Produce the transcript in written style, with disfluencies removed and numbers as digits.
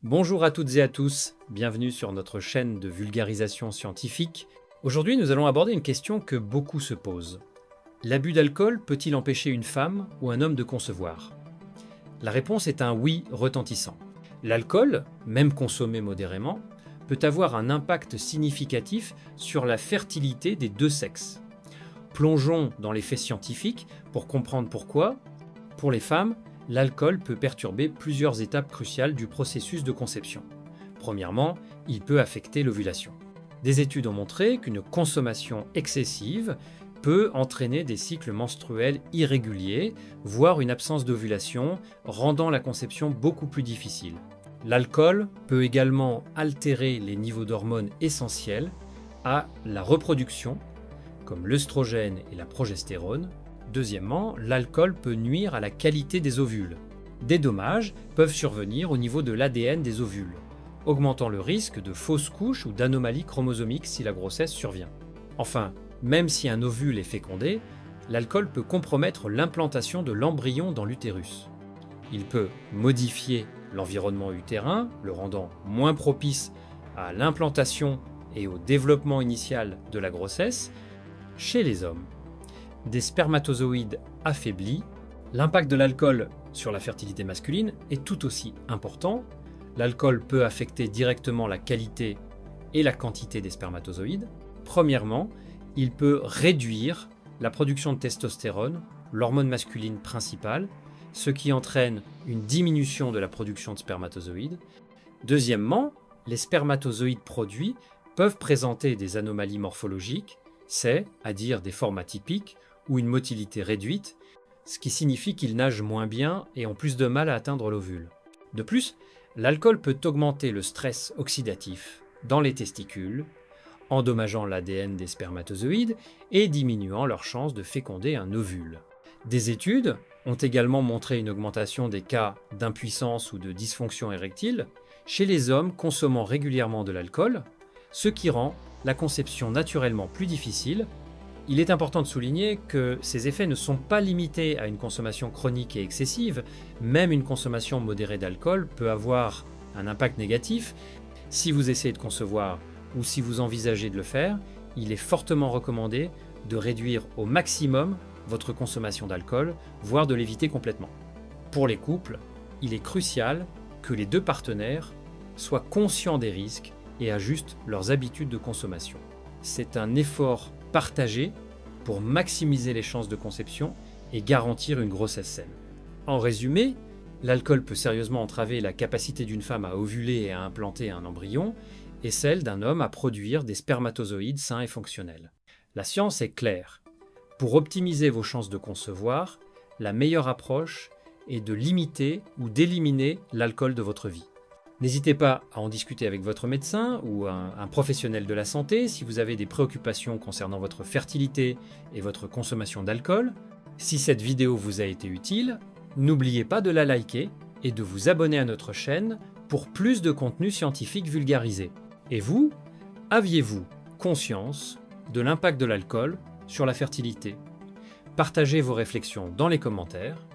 Bonjour à toutes et à tous, bienvenue sur notre chaîne de vulgarisation scientifique. Aujourd'hui, nous allons aborder une question que beaucoup se posent. L'abus d'alcool peut-il empêcher une femme ou un homme de concevoir? La réponse est un oui retentissant. L'alcool, même consommé modérément, peut avoir un impact significatif sur la fertilité des deux sexes. Plongeons dans les faits scientifiques pour comprendre pourquoi, pour les femmes, l'alcool peut perturber plusieurs étapes cruciales du processus de conception. Premièrement, il peut affecter l'ovulation. Des études ont montré qu'une consommation excessive peut entraîner des cycles menstruels irréguliers, voire une absence d'ovulation, rendant la conception beaucoup plus difficile. L'alcool peut également altérer les niveaux d'hormones essentiels à la reproduction, comme l'œstrogène et la progestérone. Deuxièmement, l'alcool peut nuire à la qualité des ovules. Des dommages peuvent survenir au niveau de l'ADN des ovules, augmentant le risque de fausses couches ou d'anomalies chromosomiques si la grossesse survient. Enfin, même si un ovule est fécondé, l'alcool peut compromettre l'implantation de l'embryon dans l'utérus. Il peut modifier l'environnement utérin, le rendant moins propice à l'implantation et au développement initial de la grossesse. Chez les hommes, des spermatozoïdes affaiblis, l'impact de l'alcool sur la fertilité masculine est tout aussi important. L'alcool peut affecter directement la qualité et la quantité des spermatozoïdes. Premièrement, il peut réduire la production de testostérone, l'hormone masculine principale, ce qui entraîne une diminution de la production de spermatozoïdes. Deuxièmement, les spermatozoïdes produits peuvent présenter des anomalies morphologiques, c'est-à-dire des formes atypiques ou une motilité réduite, ce qui signifie qu'ils nagent moins bien et ont plus de mal à atteindre l'ovule. De plus, l'alcool peut augmenter le stress oxydatif dans les testicules, endommageant l'ADN des spermatozoïdes et diminuant leurs chances de féconder un ovule. Des études ont également montré une augmentation des cas d'impuissance ou de dysfonction érectile chez les hommes consommant régulièrement de l'alcool, ce qui rend la conception naturellement plus difficile. Il est important de souligner que ces effets ne sont pas limités à une consommation chronique et excessive. Même une consommation modérée d'alcool peut avoir un impact négatif. Si vous essayez de concevoir ou si vous envisagez de le faire, il est fortement recommandé de réduire au maximum votre consommation d'alcool, voire de l'éviter complètement. Pour les couples, il est crucial que les deux partenaires soient conscients des risques et ajustent leurs habitudes de consommation. C'est un effort partagé pour maximiser les chances de conception et garantir une grossesse saine. En résumé, l'alcool peut sérieusement entraver la capacité d'une femme à ovuler et à implanter un embryon et celle d'un homme à produire des spermatozoïdes sains et fonctionnels. La science est claire. Pour optimiser vos chances de concevoir, la meilleure approche est de limiter ou d'éliminer l'alcool de votre vie. N'hésitez pas à en discuter avec votre médecin ou un professionnel de la santé si vous avez des préoccupations concernant votre fertilité et votre consommation d'alcool. Si cette vidéo vous a été utile, n'oubliez pas de la liker et de vous abonner à notre chaîne pour plus de contenu scientifique vulgarisé. Et vous, aviez-vous conscience de l'impact de l'alcool sur la fertilité? Partagez vos réflexions dans les commentaires.